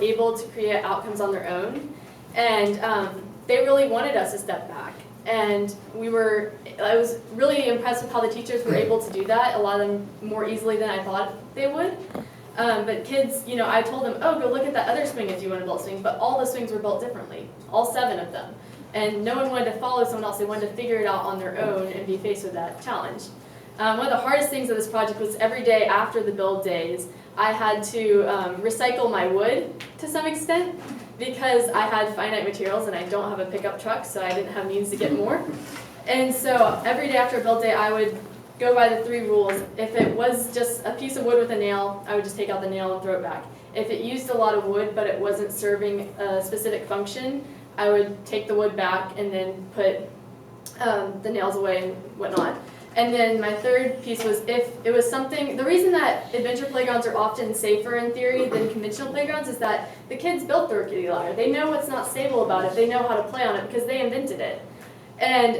able to create outcomes on their own, and they really wanted us to step back. And I was really impressed with how the teachers were able to do that, a lot of them more easily than I thought they would. But kids, I told them, oh, go look at that other swing if you want to build swings, but all the swings were built differently, all 7 of them. And no one wanted to follow someone else, they wanted to figure it out on their own and be faced with that challenge. One of the hardest things of this project was every day after the build days, I had to recycle my wood to some extent because I had finite materials and I don't have a pickup truck, so I didn't have means to get more. And so every day after a build day, I would go by the 3 rules. If it was just a piece of wood with a nail, I would just take out the nail and throw it back. If it used a lot of wood but it wasn't serving a specific function, I would take the wood back and then put the nails away and whatnot. And then my 3rd piece was if it was something, the reason that adventure playgrounds are often safer in theory than conventional playgrounds is that the kids built the rickety ladder. They know what's not stable about it. They know how to play on it because they invented it. And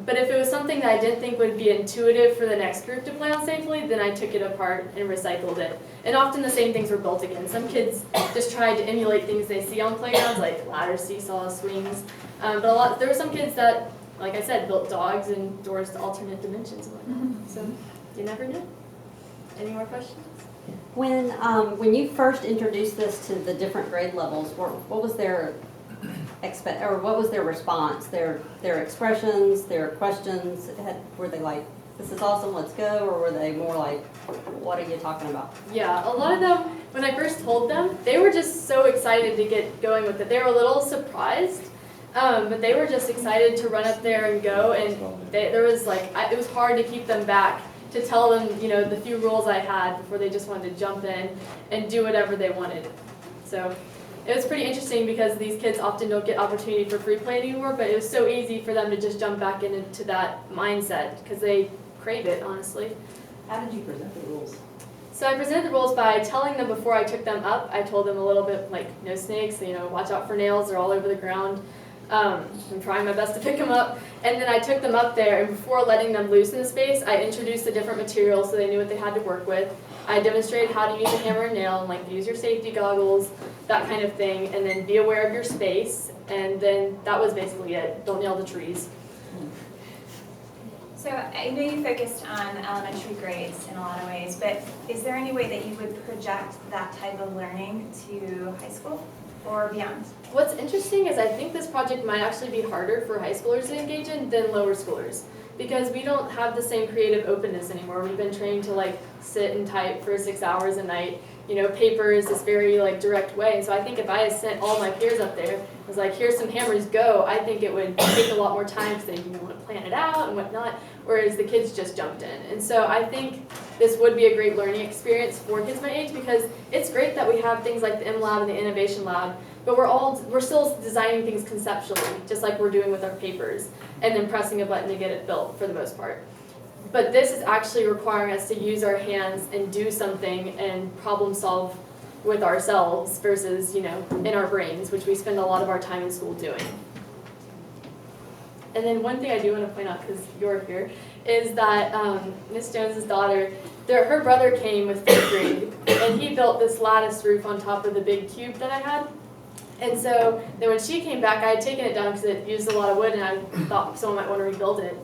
but if it was something that I didn't think would be intuitive for the next group to play on safely, then I took it apart and recycled it. And often the same things were built again. Some kids just tried to emulate things they see on playgrounds, like ladders, seesaws, swings. But there were some kids that, like I said, built dogs and doors to alternate dimensions and whatnot. So you never know. Any more questions? When you first introduced this to the different grade levels, what was their what was their response? Their expressions, their questions? Were they like, "This is awesome, let's go," or were they more like, "What are you talking about?" Yeah, a lot of them, when I first told them, they were just so excited to get going with it. They were a little surprised. But they were just excited to run up there and go, and it was hard to keep them back, to tell them, the few rules I had before they just wanted to jump in and do whatever they wanted. So it was pretty interesting because these kids often don't get opportunity for free play anymore, but it was so easy for them to just jump back into that mindset because they crave it, honestly. How did you present the rules? So I presented the rules by telling them before I took them up. I told them a little bit like no snakes, watch out for nails, they're all over the ground. I'm trying my best to pick them up, and then I took them up there, and before letting them loose in the space, I introduced the different materials so they knew what they had to work with. I demonstrated how to use a hammer and nail, and use your safety goggles, that kind of thing, and then be aware of your space, and then that was basically it. Don't nail the trees. So I know you focused on elementary grades in a lot of ways, but is there any way that you would project that type of learning to high school or beyond? What's interesting is I think this project might actually be harder for high schoolers to engage in than lower schoolers, because we don't have the same creative openness anymore. We've been trained to sit and type for 6 hours a night. Paper is this very direct way, and so I think if I had sent all my peers up there, was like, here's some hammers, go, I think it would take a lot more time because they want to plan it out and whatnot, whereas the kids just jumped in. And so I think this would be a great learning experience for kids my age, because it's great that we have things like the M Lab and the Innovation Lab, but we're still designing things conceptually, just like we're doing with our papers, and then pressing a button to get it built for the most part. But this is actually requiring us to use our hands and do something and problem solve with ourselves versus, in our brains, which we spend a lot of our time in school doing. And then one thing I do want to point out, because you're here, is that Miss Jones's daughter, her brother came with 5th grade, and he built this lattice roof on top of the big cube that I had. And so then when she came back, I had taken it down because it used a lot of wood, and I thought someone might want to rebuild it.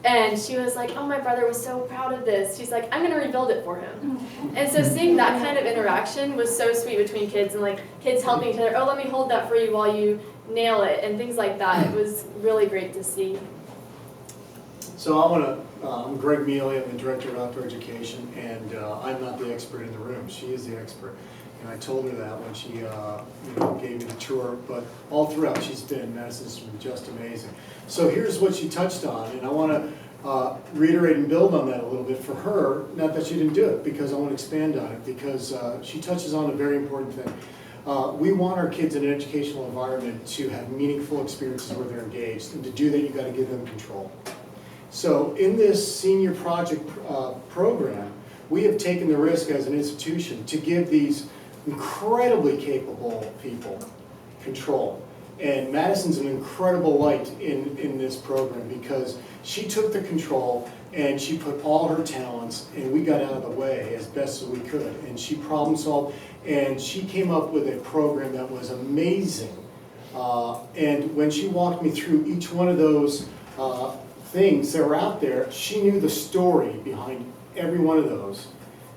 And she was like, oh, my brother was so proud of this. She's like, I'm going to rebuild it for him. And so seeing that kind of interaction was so sweet between kids, and kids helping each other. Oh, let me hold that for you while you nail it, and things like that. It was really great to see. So I'm Greg Mealy, I'm the Director of Outdoor Education, and I'm not the expert in the room. She is the expert. And I told her that when she gave me the tour, but all throughout Madison's been just amazing. So here's what she touched on, and I want to reiterate and build on that a little bit for her, not that she didn't do it, because I want to expand on it, because she touches on a very important thing. We want our kids in an educational environment to have meaningful experiences where they're engaged, and to do that you've got to give them control. So in this senior project program, we have taken the risk as an institution to give these incredibly capable people control. And Madison's an incredible light in this program because she took the control and she put all her talents, and we got out of the way as best as we could. And she problem solved, and she came up with a program that was amazing. And when she walked me through each one of those things that were out there, she knew the story behind every one of those.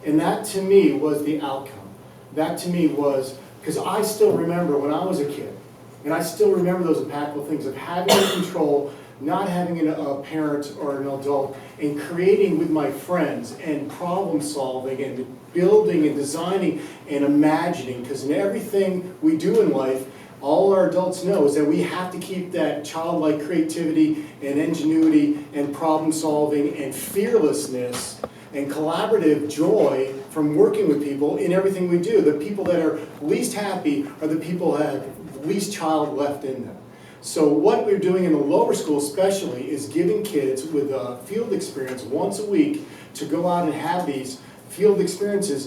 And that to me was the outcome. That to me was, because I still remember when I was a kid, and I still remember those impactful things of having control, not having a parent or an adult, and creating with my friends and problem solving and building and designing and imagining, because in everything we do in life, all our adults know is that we have to keep that childlike creativity and ingenuity and problem solving and fearlessness and collaborative joy from working with people in everything we do. The people that are least happy are the people that have least child left in them. So what we're doing in the lower school especially is giving kids with a field experience once a week to go out and have these field experiences